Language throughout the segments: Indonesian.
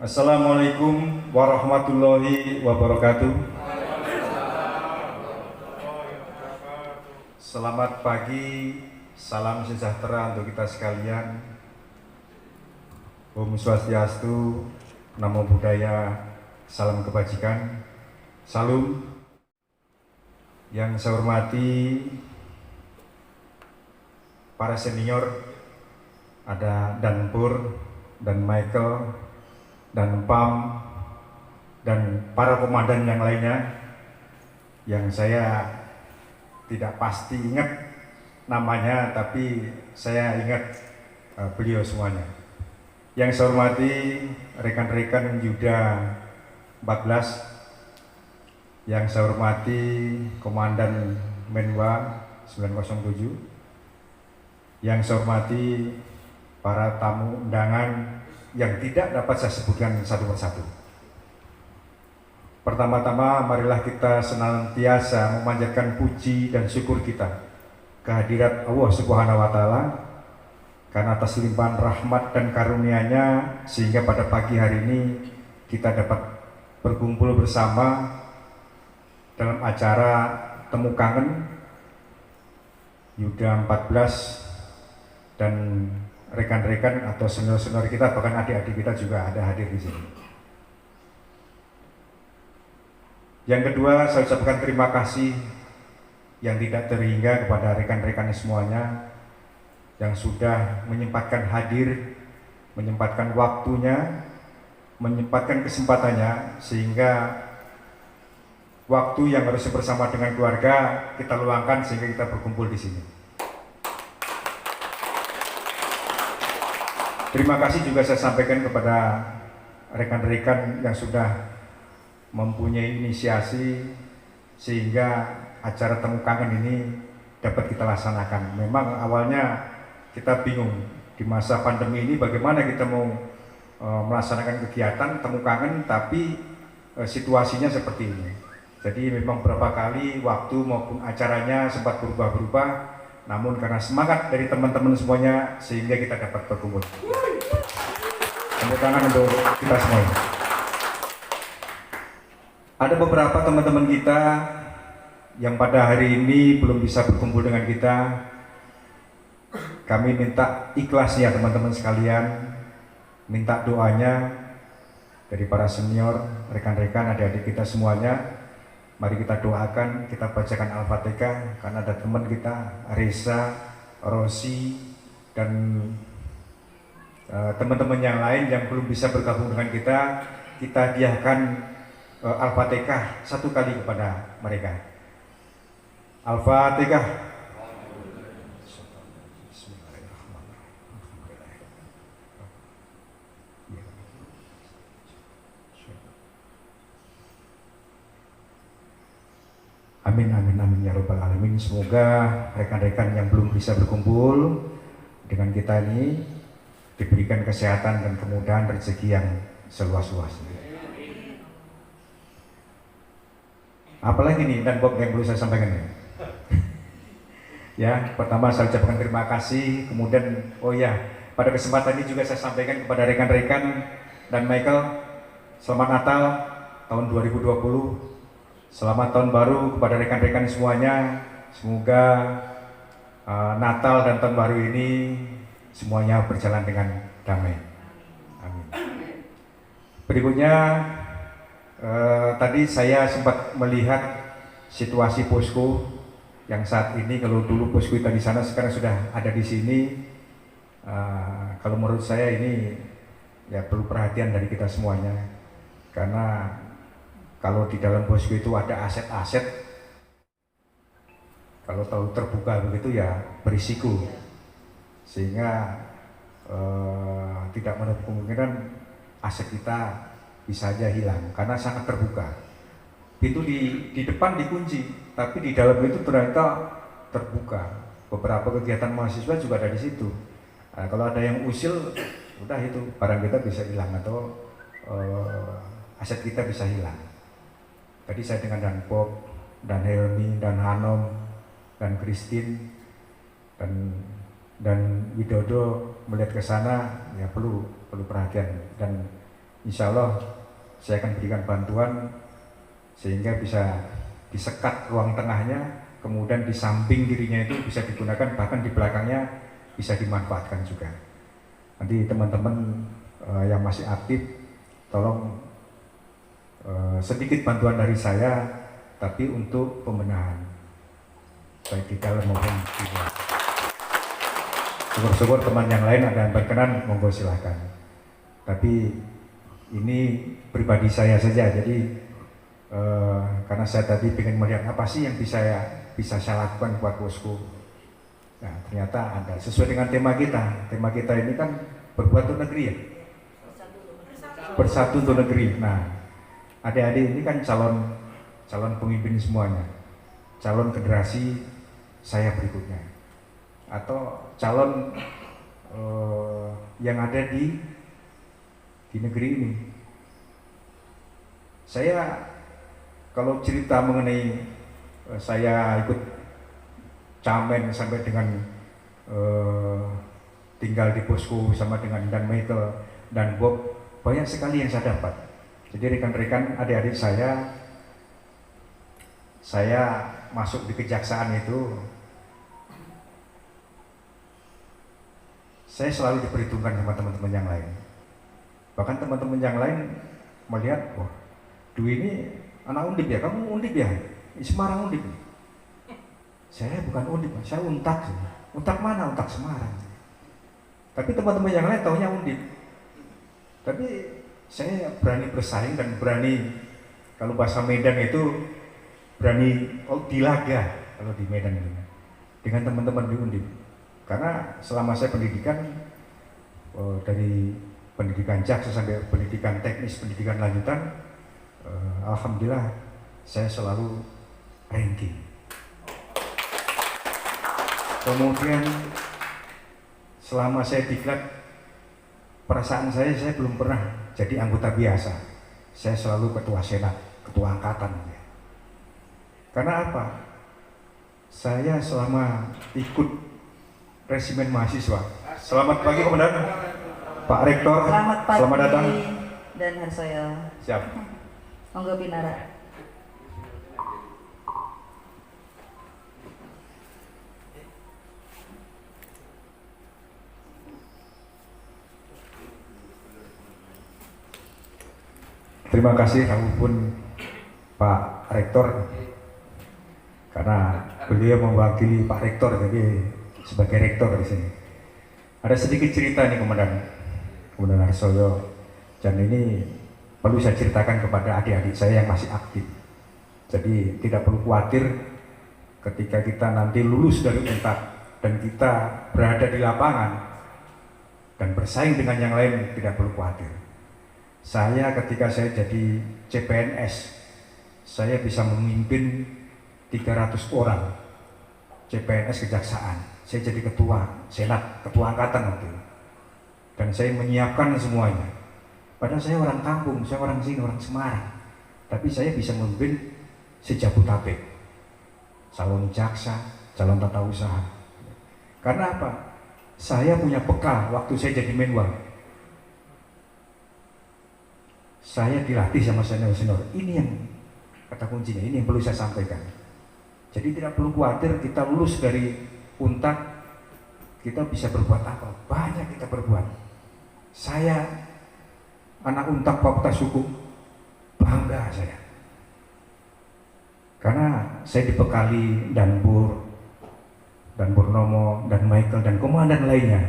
Assalamualaikum warahmatullahi wabarakatuh. Selamat pagi, salam sejahtera untuk kita sekalian. Om Swastiastu, Namo Buddhaya, salam kebajikan, salam. Yang saya hormati para senior, ada Dan Pur, dan Michael, dan Pam, dan para komandan yang lainnya yang saya tidak pasti ingat namanya, tapi saya ingat beliau semuanya. Yang saya hormati rekan-rekan Yuda 14, yang saya hormati Komandan Menwa 907, yang saya hormati para tamu undangan yang tidak dapat saya sebutkan satu persatu. Pertama-tama, marilah kita senantiasa memanjatkan puji dan syukur kita kehadirat Allah Subhanahu wa Ta'ala, karena atas limpahan rahmat dan karunia-Nya sehingga pada pagi hari ini kita dapat berkumpul bersama dalam acara Temu Kangen Yuda 14, dan rekan-rekan atau senior-senior kita, bahkan adik-adik kita juga ada hadir di sini. Yang kedua, saya ucapkan terima kasih yang tidak terhingga kepada rekan-rekan semuanya yang sudah menyempatkan hadir, menyempatkan waktunya, menyempatkan kesempatannya, sehingga waktu yang harus bersama dengan keluarga kita luangkan sehingga kita berkumpul di sini. Terima kasih juga saya sampaikan kepada rekan-rekan yang sudah mempunyai inisiasi sehingga acara Temu Kangen ini dapat kita laksanakan. Memang awalnya kita bingung di masa pandemi ini bagaimana kita mau melaksanakan kegiatan Temu Kangen, tapi situasinya seperti ini. Jadi memang beberapa kali waktu maupun acaranya sempat berubah-berubah, namun karena semangat dari teman-teman semuanya sehingga kita dapat berkumpul. Tepuk tangan untuk kita semua. Ada beberapa teman-teman kita yang pada hari ini belum bisa berkumpul dengan kita. Kami minta ikhlas ya teman-teman sekalian, minta doanya dari para senior, rekan-rekan, adik-adik kita semuanya. Mari kita doakan, kita bacakan Al-Fatihah, karena ada teman kita, Reza, Rosi, dan teman-teman yang lain yang belum bisa bergabung dengan kita hadiahkan Al-Fatihah satu kali kepada mereka. Al-Fatihah. Amin, amin, amin ya Rabbal Alamin. Semoga rekan-rekan yang belum bisa berkumpul dengan kita ini diberikan kesehatan dan kemudahan rezeki yang seluas-luasnya. Apalagi nih dan Bob yang perlu saya sampaikan ya. Ya, pertama saya ucapkan terima kasih. Kemudian, oh ya, pada kesempatan ini juga saya sampaikan kepada rekan-rekan dan Michael, selamat Natal tahun 2020. Selamat tahun baru kepada rekan-rekan semuanya. Semoga Natal dan tahun baru ini semuanya berjalan dengan damai. Amin. Berikutnya, tadi saya sempat melihat situasi posko yang saat ini, kalau dulu posko kita di sana, sekarang sudah ada di sini. Kalau menurut saya ini ya perlu perhatian dari kita semuanya, karena kalau di dalam posko itu ada aset-aset, kalau tahu terbuka begitu ya berisiko, sehingga tidak menutup kemungkinan aset kita bisa aja hilang karena sangat terbuka. Itu di depan dikunci, tapi di dalam itu ternyata terbuka. Beberapa kegiatan mahasiswa juga ada di situ. Nah, kalau ada yang usil, udah itu barang kita bisa hilang atau aset kita bisa hilang. Tadi saya dengan Dan Pop, dan Helmi, dan Hanom, dan Christine, dan Widodo melihat ke sana, ya perlu perhatian. Dan insya Allah saya akan berikan bantuan sehingga bisa disekat ruang tengahnya, kemudian di samping kirinya itu bisa digunakan, bahkan di belakangnya bisa dimanfaatkan juga. Nanti teman-teman yang masih aktif, tolong sedikit bantuan dari saya, tapi untuk pembenahan baik di dalam maupun di luar. Syukur-syukur teman yang lain ada yang berkenan, monggo silahkan. Tapi ini pribadi saya saja, jadi karena saya tadi ingin melihat apa sih yang bisa saya lakukan buat bosku. Nah, ternyata ada sesuai dengan tema kita. Tema kita ini kan berbuat untuk negeri ya. Bersatu untuk negeri. Nah, adik-adik ini kan calon pemimpin semuanya, calon generasi saya berikutnya, atau calon yang ada di negeri ini. Saya kalau cerita mengenai saya ikut Camen sampai dengan tinggal di posko sama dengan Dan Michael dan Bob, banyak sekali yang saya dapat. Jadi rekan-rekan adik-adik saya masuk di kejaksaan itu, saya selalu diperhitungkan sama teman-teman yang lain. Bahkan teman-teman yang lain melihat, wah, Dwi ini anak Undip ya, kamu Undip ya? Semarang Undip. Saya bukan Undip, saya Untak. Untak mana? Untak Semarang. Tapi teman-teman yang lain taunya Undip. Tapi saya berani bersaing dan berani, kalau bahasa Medan itu berani dilaga kalau di Medan ini dengan teman-teman di Undip. Karena selama saya pendidikan, dari pendidikan jaksa sampai pendidikan teknis, pendidikan lanjutan, alhamdulillah saya selalu ranking. Kemudian selama saya diklat, perasaan saya belum pernah jadi anggota biasa. Saya selalu ketua senat, ketua angkatan. Karena apa? Saya selama ikut resimen mahasiswa. Selamat pagi Komandan, Pak Rektor. Selamat pagi. Selamat datang. Dan Harsoyo. Siap. Monggo Binara. Terima kasih pun Pak Rektor, karena beliau mewakili Pak Rektor, jadi sebagai rektor di sini. Ada sedikit cerita nih Komandan Harsoyo, dan ini perlu saya ceritakan kepada adik-adik saya yang masih aktif. Jadi tidak perlu khawatir ketika kita nanti lulus dari Untak dan kita berada di lapangan dan bersaing dengan yang lain, tidak perlu khawatir. Saya ketika saya jadi CPNS, saya bisa memimpin 300 orang CPNS kejaksaan. Saya jadi ketua senat, ketua angkatan waktu itu. Dan saya menyiapkan semuanya. Padahal saya orang kampung, saya orang sini, orang Semarang. Tapi saya bisa memimpin sejabotabek, calon jaksa, calon tata usaha. Karena apa? Saya punya bekal waktu saya jadi Menwang. Saya dilatih sama senior-senior. Ini yang kata kuncinya, ini yang perlu saya sampaikan. Jadi tidak perlu khawatir kita lulus dari Untak, kita bisa berbuat apa? Banyak kita berbuat. Saya anak Untak Fakultas Hukum, bangga saya. Karena saya dibekali dan Purnomo, dan Michael, dan komandan lainnya.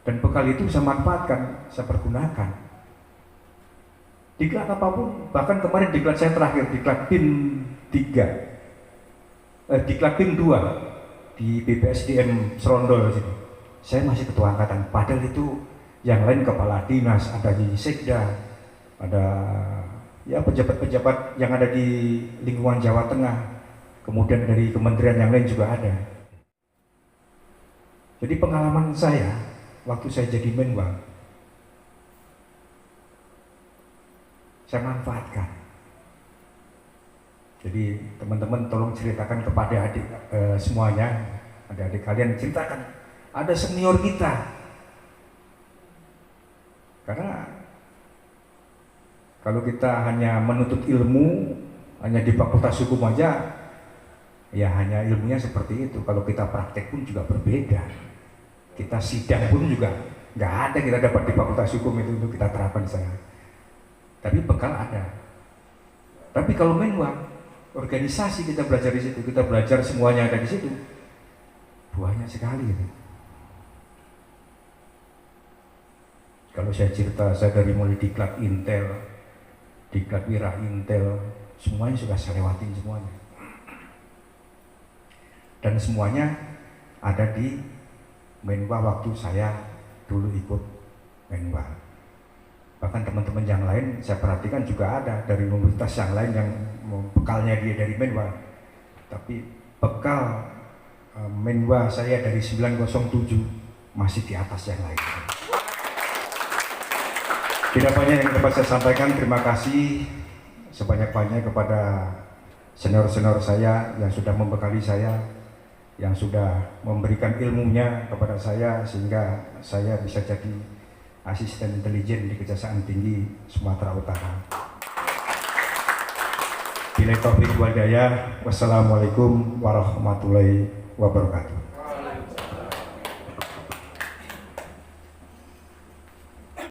Dan bekal itu saya manfaatkan, saya pergunakan. Diklat apapun, bahkan kemarin diklat saya terakhir, diklat PIM 3, diklat PIM 2 di BPSDM Serondol sini. Saya masih ketua angkatan, padahal itu yang lain kepala dinas, ada di Sekda, ada ya pejabat-pejabat yang ada di lingkungan Jawa Tengah, kemudian dari kementerian yang lain juga ada. Jadi pengalaman saya waktu saya jadi Menwang, saya manfaatkan. Jadi teman-teman tolong ceritakan kepada adik semuanya, adik-adik kalian ceritakan, ada senior kita Karena kalau kita hanya menuntut ilmu, hanya di fakultas hukum aja, ya hanya ilmunya seperti itu. Kalau kita praktek pun juga berbeda. Kita sidang pun juga nggak ada kita dapat di fakultas hukum itu untuk kita terapkan di sana. Tapi bekal ada. Tapi kalau menwa, organisasi kita belajar di situ, kita belajar semuanya ada di situ. Banyak sekali itu. Kalau saya cerita, saya dari mulai diklat Intel, diklat Wira Intel, semuanya sudah saya lewatin semuanya. Dan semuanya ada di Menwa waktu saya dulu ikut Menwa. Bahkan teman-teman yang lain saya perhatikan juga ada dari universitas yang lain yang bekalnya dia dari Menwa. Tapi bekal Menwa saya dari 907 masih di atas yang lain. Tidak banyak yang dapat saya sampaikan. Terima kasih sebanyak-banyaknya kepada senior-senior saya yang sudah membekali saya, yang sudah memberikan ilmunya kepada saya sehingga saya bisa jadi asisten intelijen di Kejaksaan Tinggi Sumatera Utara. Billahi taufiq wal hidayah. Wassalamualaikum warahmatullahi wabarakatuh.